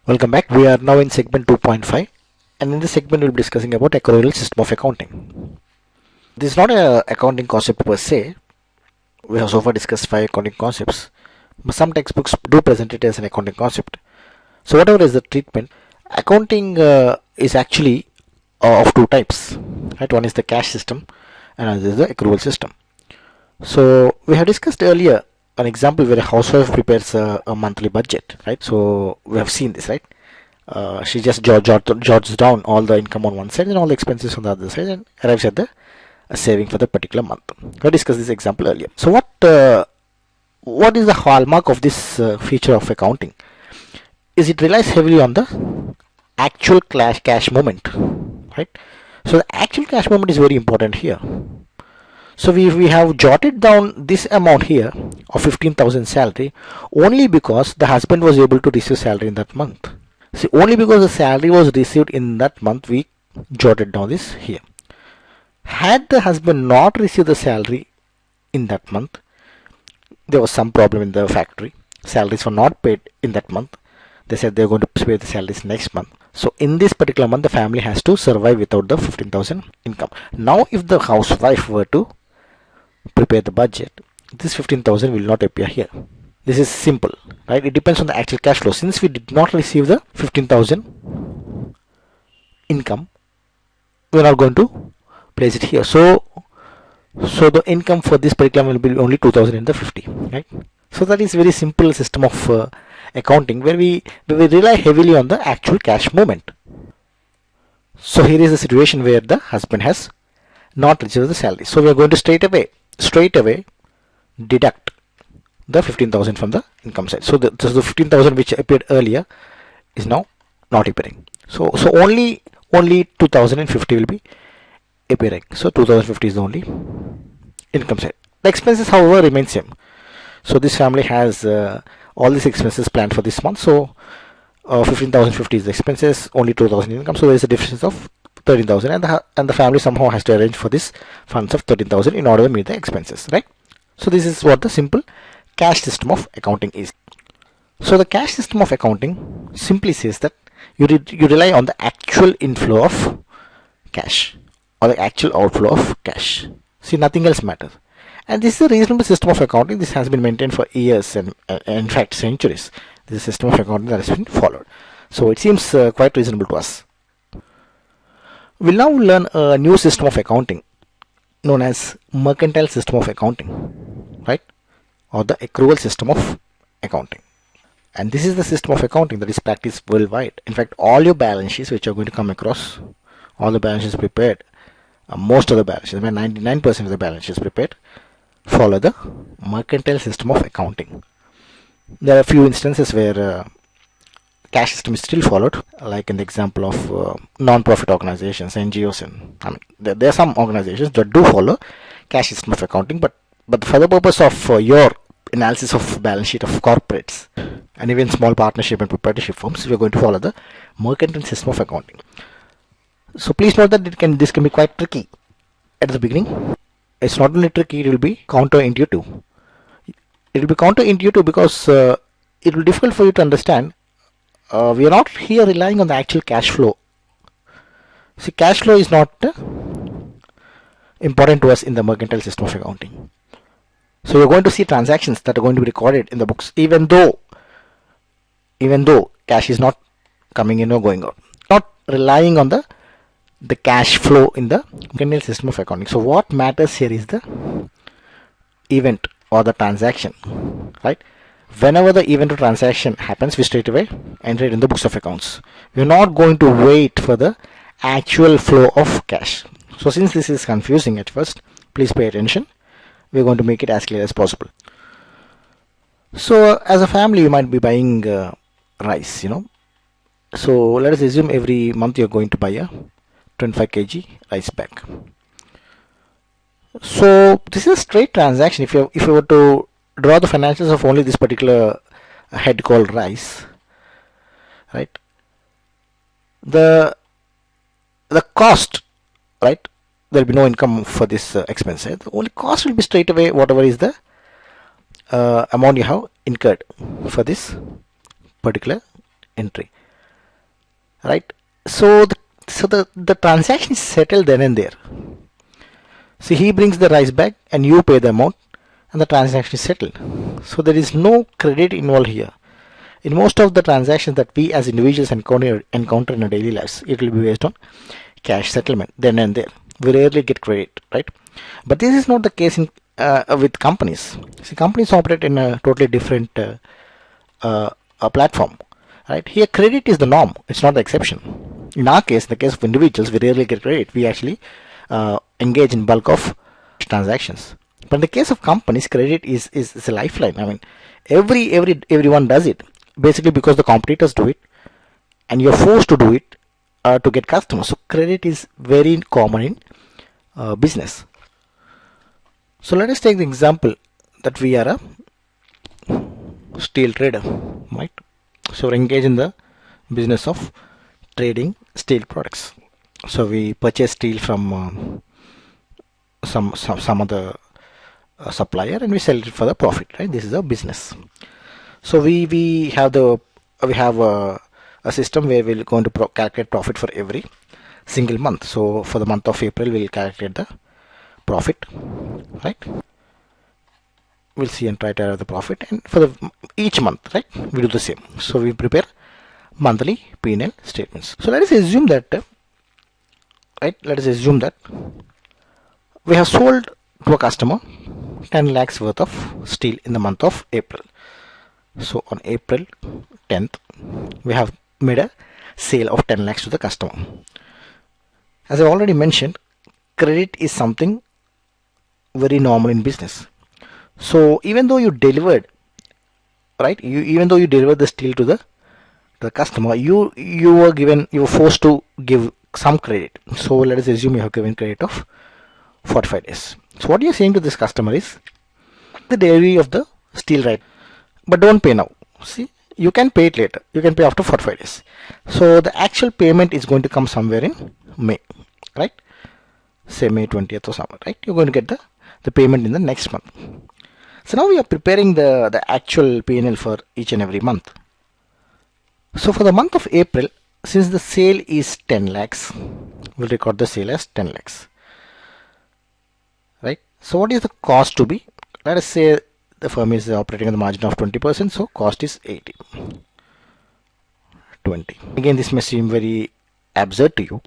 Welcome back. We are now in segment 2.5, and in this segment we'll be discussing about accrual system of accounting. This is not a accounting concept per se. We have so far discussed 5 accounting concepts, but some textbooks do present it as an accounting concept. So whatever is the treatment, accounting is actually of two types. Right? One is the cash system, and another is the accrual system. So we have discussed earlier an example where a housewife prepares a monthly budget, right? So we have seen this, right? She just jots down all the income on one side and all the expenses on the other side and arrives at the saving for the particular month. We discussed this example earlier. So what is the hallmark of this feature of accounting? Is it relies heavily on the actual cash moment, right? So the actual cash moment is very important here. So we have jotted down this amount here of 15,000 salary only because the husband was able to receive salary in that month. See, only because the salary was received in that month we jotted down this here. Had the husband not received the salary in that month, there was some problem in the factory. Salaries were not paid in that month. They said they're going to pay the salaries next month. So in this particular month the family has to survive without the 15,000 income. Now if the housewife were to prepare the budget, this 15,000 will not appear here. This is simple, right? It depends on the actual cash flow. Since we did not receive the 15,000 income, we are not going to place it here. So the income for this particular will be only 2,000 in the 50, right? So that is very simple system of accounting where we rely heavily on the actual cash movement. So here is the situation where the husband has not received the salary. So we are going to straight away deduct the 15,000 from the income side. So the 15,000 which appeared earlier is now not appearing. So only 2,050 will be appearing. So 2,050 is the only income side. The expenses, however, remain same. So this family has all these expenses planned for this month. So 15,050 is the expenses, only 2,000 income. So there is a difference of 13,000, and the family somehow has to arrange for this funds of 13,000 in order to meet the expenses, right? So this is what the simple cash system of accounting is. So the cash system of accounting simply says that you rely on the actual inflow of cash or the actual outflow of cash. See, nothing else matters. And this is a reasonable system of accounting. This has been maintained for years and in fact centuries. This is a system of accounting that has been followed. So it seems quite reasonable to us. We'll now learn a new system of accounting known as mercantile system of accounting, right? Or the accrual system of accounting. And this is the system of accounting that is practiced worldwide. In fact, all your balance sheets which you're going to come across, all the balance sheets prepared, most of the balance sheets, 99% of the balance sheets prepared, follow the mercantile system of accounting. There are a few instances where cash system is still followed, like in the example of non-profit organizations, NGOs, and there are some organizations that do follow cash system of accounting, but for the purpose of your analysis of balance sheet of corporates and even small partnership and proprietorship firms, we are going to follow the mercantile system of accounting. So please note that this can be quite tricky at the beginning. It's not only tricky, it will be counterintuitive. It will be counterintuitive because it will be difficult for you to understand. We are not here relying on the actual cash flow. See, cash flow is not important to us in the mercantile system of accounting. So you're going to see transactions that are going to be recorded in the books, even though cash is not coming in or going out. Not relying on the cash flow in the mercantile system of accounting. So what matters here is the event or the transaction, right? Whenever the event or transaction happens, we straight away enter it in the books of accounts. We're not going to wait for the actual flow of cash. So since this is confusing at first, please pay attention. We're going to make it as clear as possible. So as a family, you might be buying rice, So let us assume every month you're going to buy a 25 kg rice bag. So this is a straight transaction. If you were to draw the financials of only this particular head called rice, right? The cost, right? There will be no income for this expense. Right? The only cost will be straight away whatever is the amount you have incurred for this particular entry. right? So the transaction is settled then and there. See, he brings the rice bag and you pay the amount and the transaction is settled. So there is no credit involved here. In most of the transactions that we as individuals encounter in our daily lives, it will be based on cash settlement then and there. We rarely get credit, right? But this is not the case in with companies. See, companies operate in a totally different platform, right? Here, credit is the norm; it's not the exception. In our case, in the case of individuals, we rarely get credit. We actually engage in bulk of transactions. But in the case of companies, credit is a lifeline. I mean, everyone does it basically because the competitors do it, and you're forced to do it to get customers. So credit is very common in business. So let us take the example that we are a steel trader, right? So we're engaged in the business of trading steel products. So we purchase steel from some other supplier and we sell it for the profit, right? This is a business. So we have a system where we're going to calculate profit for every single month. So for the month of April, we'll calculate the profit, right? We'll see and try to add the profit, and for the each month, right, we do the same. So we prepare monthly P&L statements. So let us assume that we have sold to a customer 10 lakhs worth of steel in the month of April. So on April 10th, we have made a sale of 10 lakhs to the customer. As I already mentioned, credit is something very normal in business. So even though you delivered, right, even though you delivered the steel to the customer, you were forced to give some credit. So let us assume you have given credit of 45 days. So what you are saying to this customer is the delivery of the steel, right, but don't pay now. See, you can pay it later. You can pay after 45 days. So the actual payment is going to come somewhere in May, right? Say May 20th or somewhere, right? You're going to get the payment in the next month. So now we are preparing the actual P&L for each and every month. So for the month of April, since the sale is 10 lakhs, we'll record the sale as 10 lakhs. Right? So what is the cost to be? Let us say the firm is operating at the margin of 20%, so cost is 80. 20. Again, this may seem very absurd to you.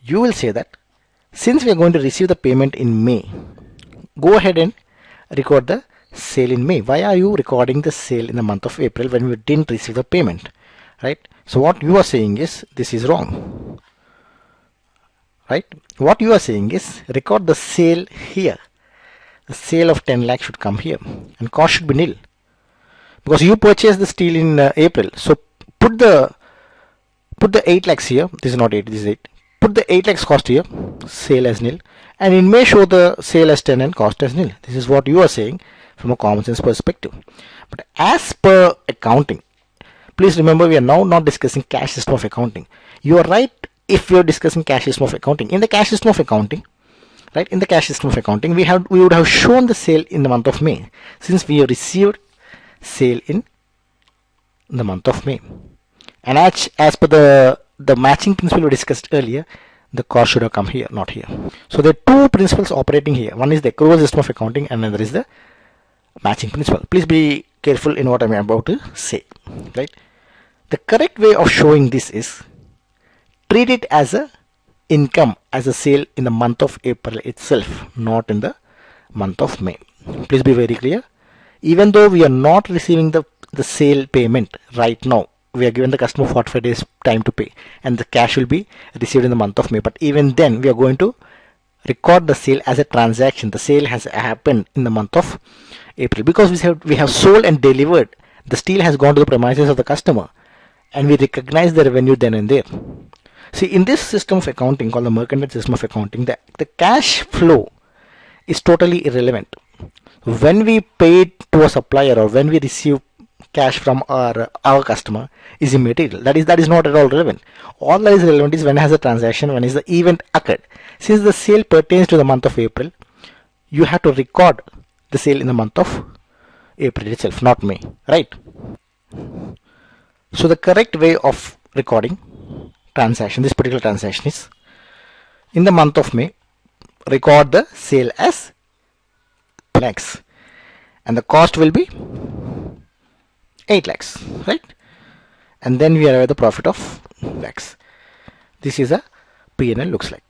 You will say that since we are going to receive the payment in May, go ahead and record the sale in May. Why are you recording the sale in the month of April when we didn't receive the payment, right? So what you are saying is this is wrong, right? What you are saying is record the sale here. The sale of 10 lakhs should come here and cost should be nil because you purchased the steel in April. So put the 8 lakhs here. This is not 8, this is 8. Put the 8 lakhs cost here, sale as nil, and it may show the sale as 10 and cost as nil. This is what you are saying from a common sense perspective. But as per accounting, please remember we are now not discussing cash system of accounting. You are right if we are discussing cash system of accounting. In the cash system of accounting, right, in the cash system of accounting, we would have shown the sale in the month of May since we have received sale in the month of May. And as per the matching principle we discussed earlier, the cost should have come here, not here. So there are two principles operating here. One is the accrual system of accounting and another is the matching principle. Please be careful in what I am about to say, right? The correct way of showing this is treat it as a income, as a sale in the month of April itself, not in the month of May. Please be very clear. Even though we are not receiving the sale payment right now, we are given the customer 45 days time to pay and the cash will be received in the month of May, but even then we are going to record the sale as a transaction. The sale has happened in the month of April because we have sold and delivered. The steel has gone to the premises of the customer and we recognize the revenue then and there. See, in this system of accounting called the mercantile system of accounting, the cash flow is totally irrelevant. When we pay to a supplier or when we receive cash from our customer is immaterial. That is not at all relevant. All that is relevant is when has the transaction, when is the event occurred. Since the sale pertains to the month of April, you have to record the sale in the month of April itself, not May, right? So the correct way of recording transaction, this particular transaction is in the month of May, record the sale as lakhs and the cost will be 8 lakhs, right? And then we arrive at the profit of lakhs. This is a P&L looks like.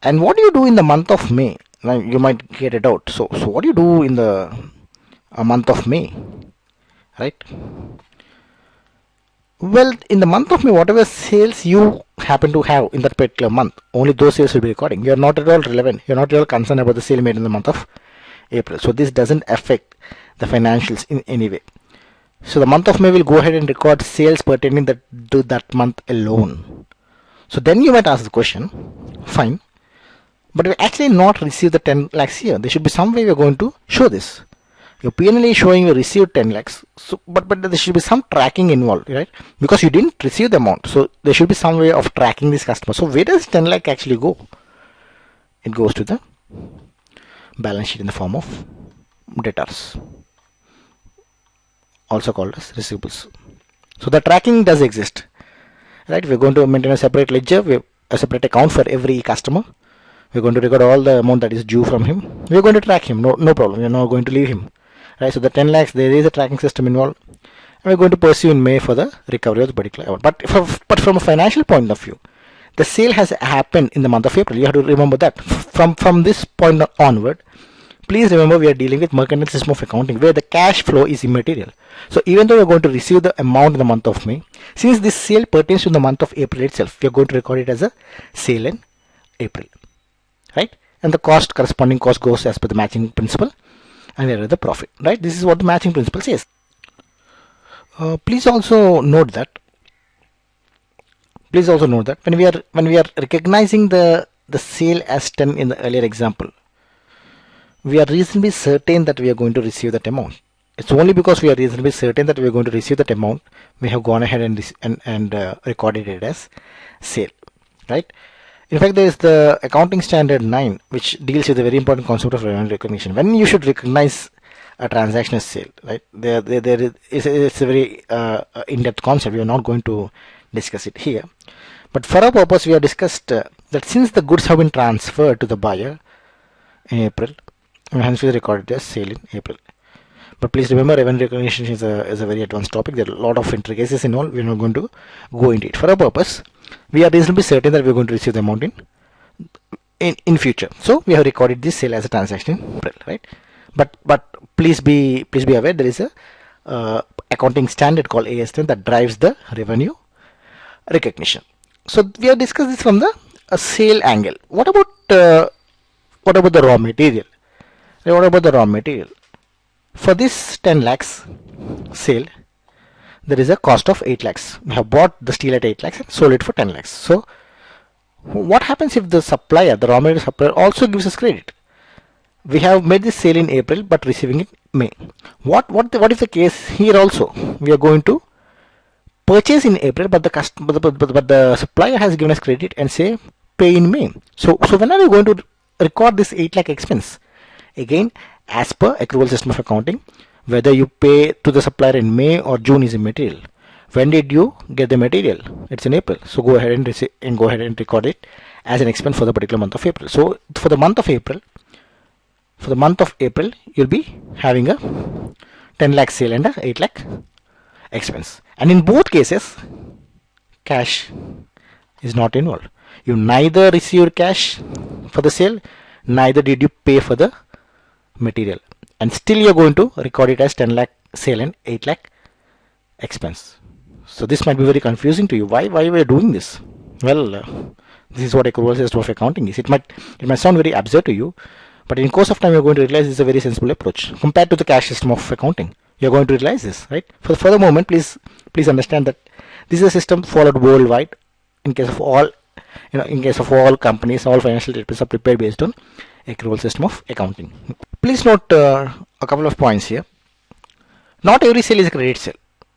And what do you do in the month of May? Now you might get it out. So what do you do in the month of May, right? Well, in the month of May, whatever sales you happen to have in that particular month, only those sales will be recording. You are not at all relevant. You are not at all concerned about the sale made in the month of April. So this doesn't affect the financials in any way. So the month of May will go ahead and record sales pertaining to that month alone. So then you might ask the question, fine, but we actually not received the 10 lakhs here. There should be some way we are going to show this. Your P&L is showing you received 10 lakhs, so, but there should be some tracking involved, right? Because you didn't receive the amount, so there should be some way of tracking this customer. So where does 10 lakh actually go? It goes to the balance sheet in the form of debtors, also called as receivables. So the tracking does exist, right? We're going to maintain a separate ledger, a separate account for every customer. We're going to record all the amount that is due from him. We're going to track him, no problem. We're not going to leave him. Right, so the 10 lakhs, there is a tracking system involved, and we're going to pursue in May for the recovery of the particular amount. But from a financial point of view, the sale has happened in the month of April. You have to remember that. From this point onward, please remember we are dealing with mercantile system of accounting where the cash flow is immaterial. So even though we are going to receive the amount in the month of May, since this sale pertains to the month of April itself, we are going to record it as a sale in April, right? And the cost, corresponding cost, goes as per the matching principle. And there is the profit, right? This is what the matching principle says. Please also note that when we are recognizing the sale as 10 in the earlier example, we are reasonably certain that we are going to receive that amount. It's only because we are reasonably certain that we are going to receive that amount we have gone ahead and recorded it as sale, right? In fact, there is the accounting standard 9, which deals with a very important concept of revenue recognition. When you should recognize a transaction as sale, right? It's a very in-depth concept. We are not going to discuss it here. But for our purpose, we have discussed that since the goods have been transferred to the buyer in April, and hence we recorded as sale in April. But please remember, revenue recognition is a very advanced topic. There are a lot of intricacies involved. We are not going to go into it. For our purpose, we are reasonably certain that we are going to receive the amount in future. So we have recorded this sale as a transaction in April, right? But please be aware there is a accounting standard called AS10 that drives the revenue recognition. So we have discussed this from the sale angle. What about the raw material? What about the raw material? For this 10 lakhs sale, there is a cost of 8 lakhs. We have bought the steel at 8 lakhs and sold it for 10 lakhs. So what happens if the supplier, the raw material supplier, also gives us credit? We have made this sale in April but receiving it May. What is the case here also? We are going to purchase in April, but the supplier has given us credit and say pay in May. So when are we going to record this 8 lakh expense? Again, as per accrual system of accounting, whether you pay to the supplier in May or June is immaterial. When did you get the material? It's in April. So go ahead and record it as an expense for the particular month of April. So for the month of April, you'll be having a 10 lakh sale and a 8 lakh expense. And in both cases, cash is not involved. You neither received cash for the sale, neither did you pay for the material, and still you're going to record it as 10 lakh sale and 8 lakh expense. So this might be very confusing to you. Why we are doing this? Well, this is what accrual system of accounting is. It might sound very absurd to you, but in course of time you're going to realize this is a very sensible approach compared to the cash system of accounting. You're going to realize this, right? For the moment, please understand that this is a system followed worldwide. In case of all companies, all financial statements are prepared based on accrual system of accounting. Please note a couple of points here. Not every sale is a credit sale,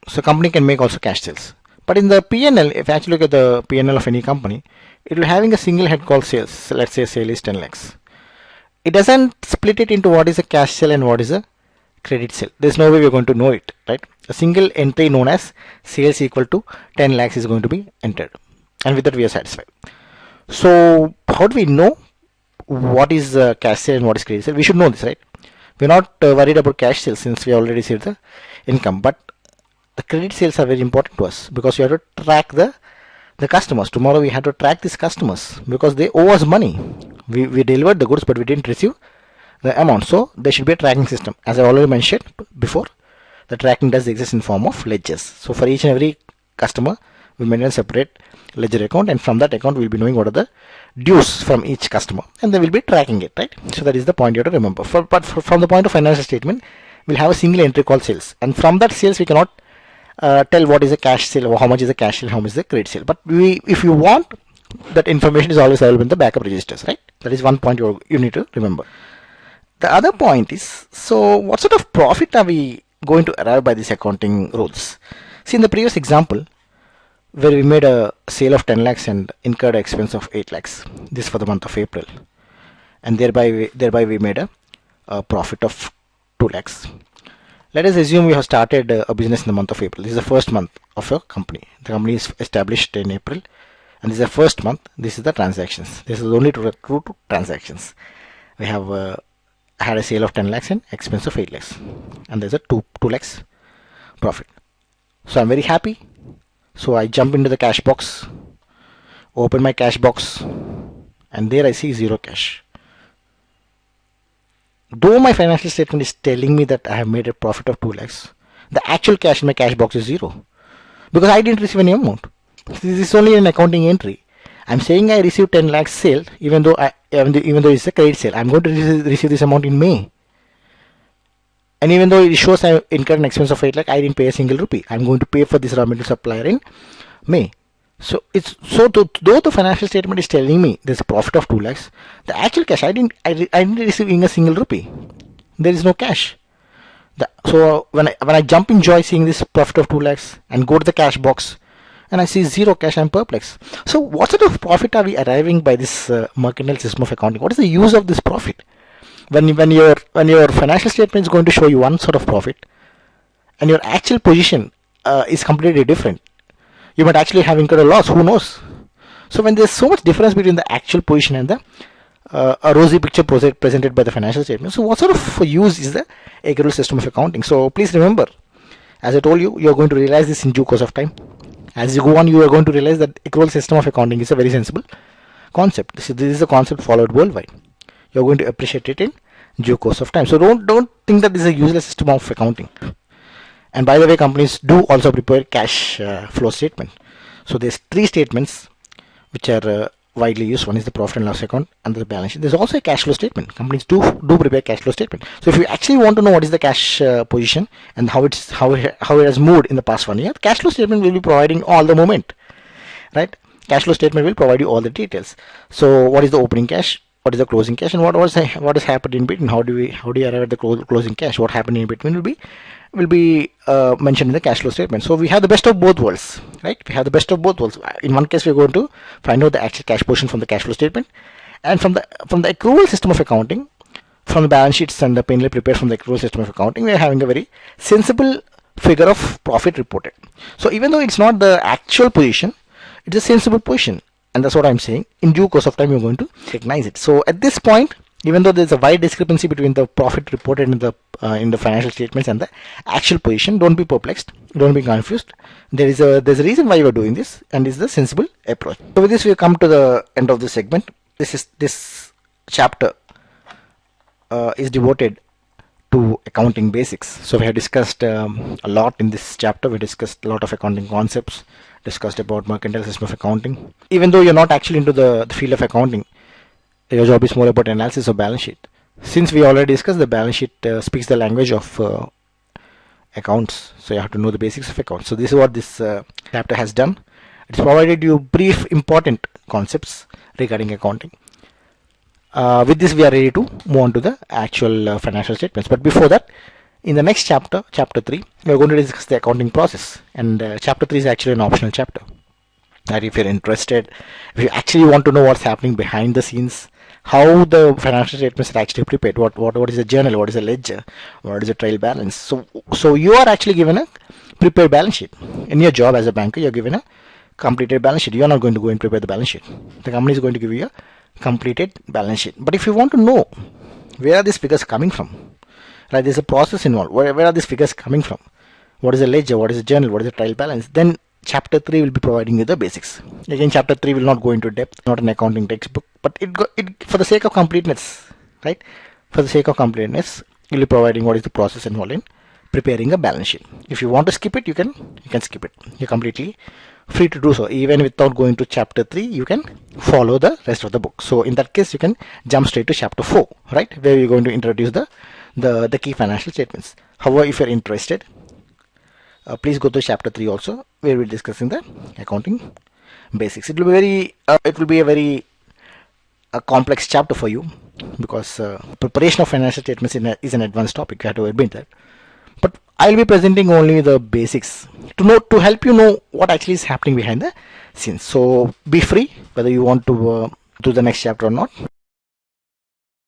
so company can make also cash sales. But in the P&L, if you actually look at the P&L of any company, it will having a single head called sales. So let's say sale is 10 lakhs. It doesn't split it into what is a cash sale and what is a credit sale. There's no way we're going to know it, right? A single entry known as sales equal to 10 lakhs is going to be entered, and with that we are satisfied. So how do we know what is cash sale and what is credit sale? We should know this, right? We're not worried about cash sales since we already received the income, but the credit sales are very important to us because we have to track the customers. Tomorrow we have to track these customers because they owe us money. We delivered the goods but we didn't receive the amount, so there should be a tracking system. As I already mentioned before, the tracking does exist in form of ledgers. So for each and every customer we maintain a separate ledger account, and from that account we'll be knowing what are the dues from each customer, and they will be tracking it, right? So that is the point you have to remember. From the point of financial statement, we'll have a single entry called sales, and from that sales we cannot tell what is a cash sale or how much is a cash sale, how much is the credit sale. But if you want, that information is always available in the backup registers, right? That is one point you need to remember. The other point is, so what sort of profit are we going to arrive by these accounting rules? See, in the previous example, where we made a sale of 10 lakhs and incurred an expense of 8 lakhs, this for the month of April, and thereby we made a profit of 2 lakhs. Let us assume we have started a business in the month of April. This is the first month of a company. The company is established in April, and this is the first month. This is the transactions. This is only true to transactions. We have had a sale of 10 lakhs and expense of 8 lakhs, and there's a 2 lakhs profit. So I'm very happy. So I jump into the cash box, open my cash box, and there I see zero cash. Though my financial statement is telling me that I have made a profit of 2 lakhs, the actual cash in my cash box is zero because I didn't receive any amount. This is only an accounting entry. I'm saying I received 10 lakhs sale, even though it's a credit sale. I'm going to receive this amount in May. And even though it shows I incurred an expense of 8 lakh, I didn't pay a single rupee. I'm going to pay for this raw material supplier in May. So though the financial statement is telling me there's a profit of 2 lakhs, the actual cash I didn't receive in a single rupee. There is no cash. So when I jump in joy seeing this profit of 2 lakhs and go to the cash box and I see zero cash, I'm perplexed. So what sort of profit are we arriving by this mercantile system of accounting? What is the use of this profit? When your financial statement is going to show you one sort of profit and your actual position is completely different, you might actually have incurred a loss, who knows? So when there's so much difference between the actual position and the a rosy picture presented by the financial statement, so what sort of use is the accrual system of accounting? So please remember, as I told you, you're going to realize this in due course of time. As you go on, you are going to realize that accrual system of accounting is a very sensible concept. This is a concept followed worldwide. You're going to appreciate it in due course of time. So don't think that this is a useless system of accounting. And by the way, companies do also prepare cash flow statement. So there's 3 statements which are widely used. One is the profit and loss account and the balance sheet. There's also a cash flow statement. Companies do prepare cash flow statement. So if you actually want to know what is the cash position and how it has moved in the past 1 year, cash flow statement will be providing all the moment, right? Cash flow statement will provide you all the details. So what is the opening cash? What is the closing cash, and what has happened in between? How do you arrive at the closing cash? What happened in between will be mentioned in the cash flow statement. So we have the best of both worlds, right? We have the best of both worlds. In one case, we're going to find out the actual cash position from the cash flow statement, and from the accrual system of accounting, from the balance sheets and the P&L prepared from the accrual system of accounting, we are having a very sensible figure of profit reported. So even though it's not the actual position, it's a sensible position. And that's what I'm saying. In due course of time, you're going to recognize it. So at this point, even though there's a wide discrepancy between the profit reported in the financial statements and the actual position, don't be perplexed, don't be confused. There's a reason why you are doing this, and it's the sensible approach. So with this, we come to the end of this segment. This chapter is devoted to accounting basics. So we have discussed a lot in this chapter. We discussed a lot of accounting concepts, discussed about mercantile system of accounting. Even though you're not actually into the field of accounting, your job is more about analysis of balance sheet. Since we already discussed, the balance sheet speaks the language of accounts, so you have to know the basics of accounts. So this is what this chapter has done. It's provided you brief important concepts regarding accounting. With this, we are ready to move on to the actual financial statements. But before that, in the next chapter, chapter 3, we are going to discuss the accounting process. And chapter 3 is actually an optional chapter. That if you're interested, if you actually want to know what's happening behind the scenes, how the financial statements are actually prepared. What is a journal? What is a ledger? What is a trail balance? So you are actually given a prepared balance sheet. In your job as a banker, you're given a completed balance sheet. You're not going to go and prepare the balance sheet. The company is going to give you a completed balance sheet. But if you want to know where are these figures coming from, right? There's a process involved. Where are these figures coming from? What is a ledger? What is a journal? What is a trial balance? Then chapter 3 will be providing you the basics. Again, chapter 3 will not go into depth, not an accounting textbook, but it for the sake of completeness, right? For the sake of completeness, you'll be providing what is the process involved in preparing a balance sheet. If you want to skip it, you can skip it. You're completely free to do so. Even without going to chapter 3, you can follow the rest of the book. So in that case, you can jump straight to chapter 4, right? Where you're going to introduce the key financial statements. However, if you're interested, please go to chapter 3 also, where we're discussing the accounting basics. It will be a very complex chapter for you, because preparation of financial statements is an advanced topic. You have to admit that. But I'll be presenting only the basics to help you know what actually is happening behind the scenes. So be free whether you want to do the next chapter or not.